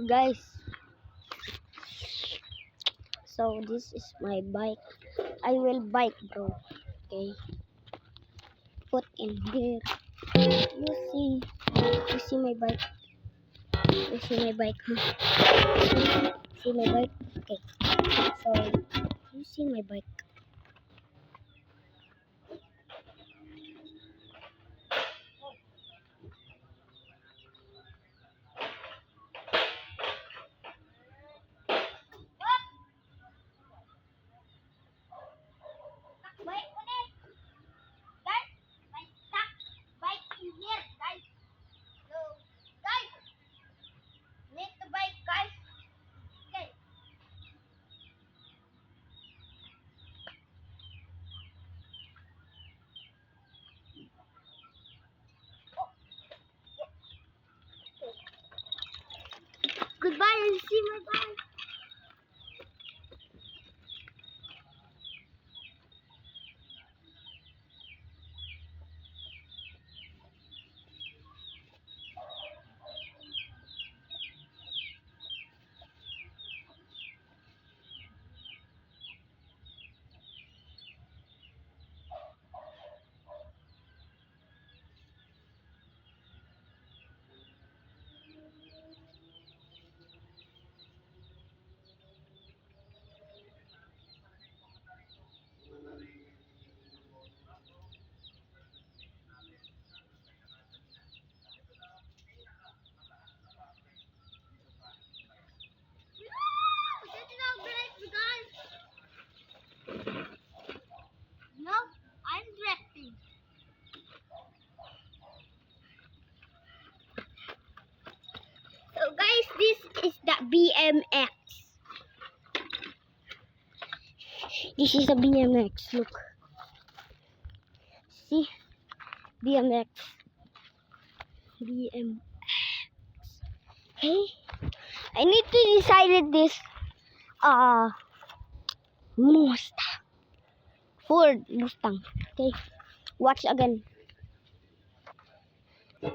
Guys, so this is my bike. I will bike, bro. Okay, put in here. You see my bike. You see my bike, huh? See my bike. Okay, so you see my bike. Goodbye, you see my bike. No, I'm directing. So guys, this is the BMX. This is a BMX. Look, see, BMX. BMX. Hey, I need to decide this. Mustang. Ford Mustang. Okay, watch again. Whew.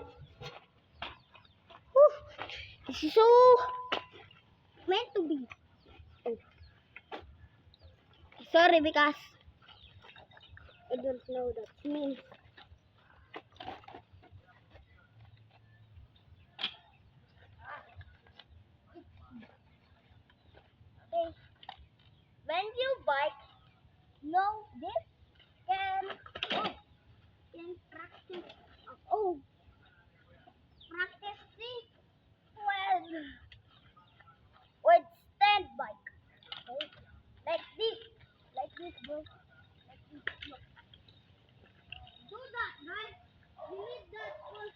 This is so meant to be. Oh. Sorry because I don't know that means. Okay. When you bike, know this can practice. Oh, practicing with stand bike. Okay, like this, bro. Like this. Look. Do that, guys. You need that one.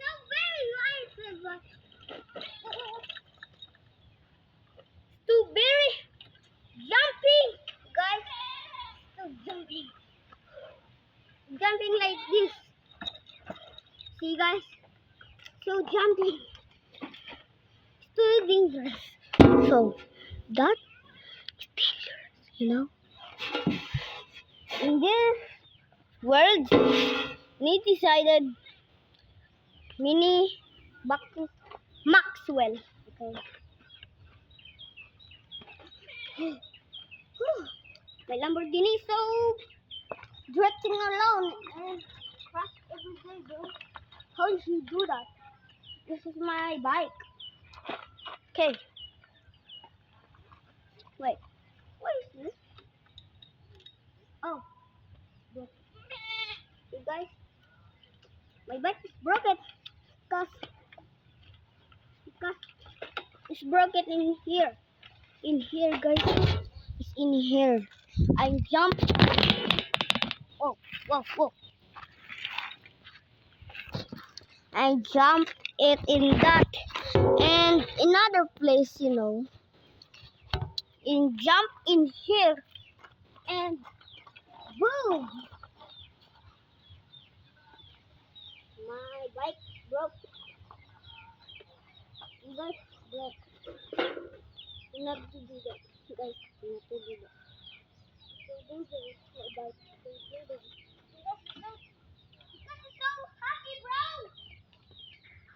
So very light, strawberry jumping, guys. So jumping like this. See, guys. So jumping. Too dangerous. So that is dangerous, you know. In this world, we decided mini Maxwell. Okay. My Lamborghini is so drifting alone and crash every day, bro. How did you do that? This is my bike. Okay. Wait. What is this? Oh. This. You guys, my bike is broken because it's broken in here. In here, guys. It's in here. I jumped. Whoa, whoa, whoa. I jumped it in that and another place, and jump in here and boom! My bike broke. You guys broke. Not to do that. You guys, not to do that. Don't do this, my bike. Don't do this. Because it's so happy, bro.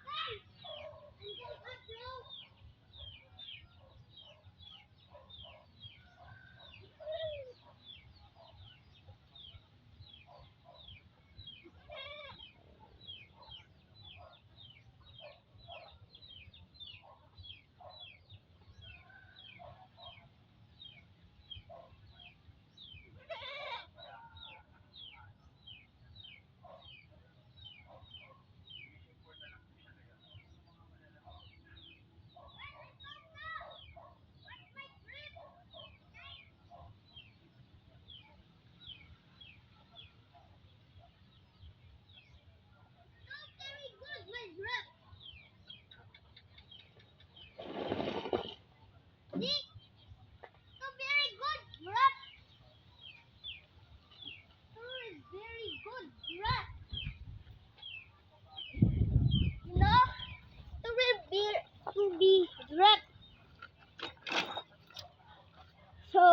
Guys, I'm so happy, bro. Very good, my grip. See? So very good grip. So is very good grip. To be grip. So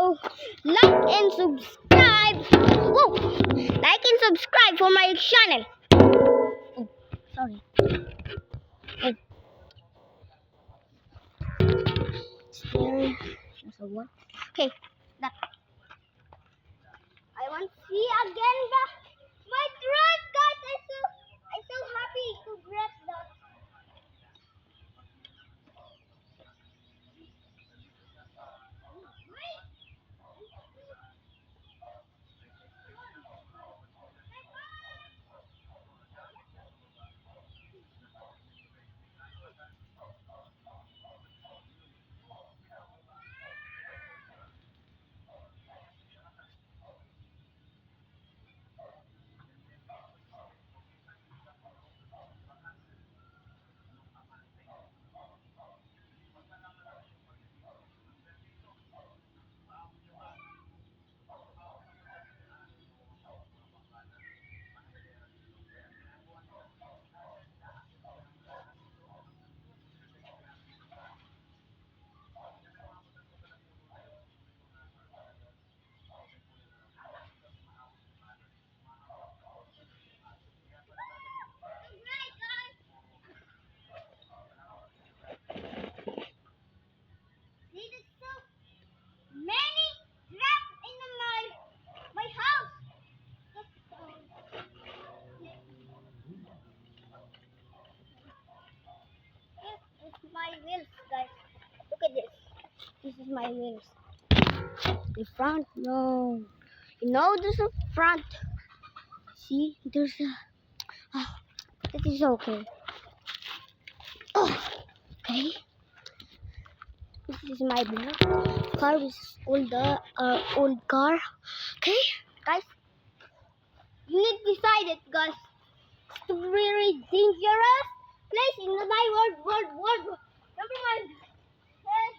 like and subscribe. Whoa! Like and subscribe for my channel. Oh, sorry. Oh, scary. That's a what? Okay, that. I want to see again my dress, guys. I'm so happy to grab that. Alright, guys. See, there's so many drafts in my house. This is my wheels, guys. Look at this. This is my wheels. The front, no. There's a front. See, there's a. Oh, it is okay. Oh, okay. This is my black car. This is old car. Okay, guys. You need to decide it, guys. It's very dangerous place in my world. Never mind. Yes.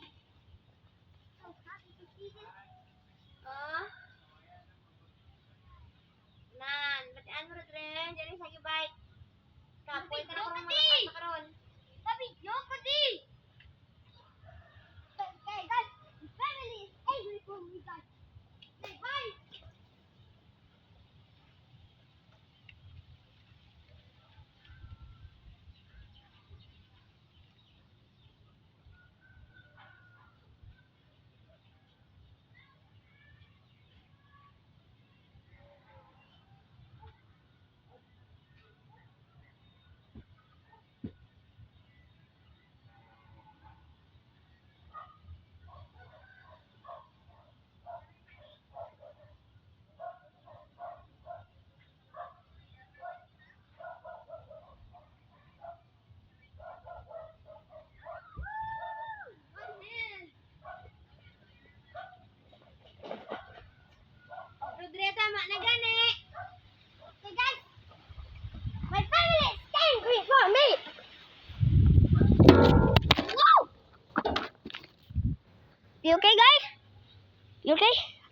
So happy to see this. Oh, nan, bataan mo rin. Diyan sa bike. Kapoy ka na kung magkakaroon. Sabi, yo, pati! Okay, guys. The family is angry for me, guys. Okay, bye! You okay, guys? You okay?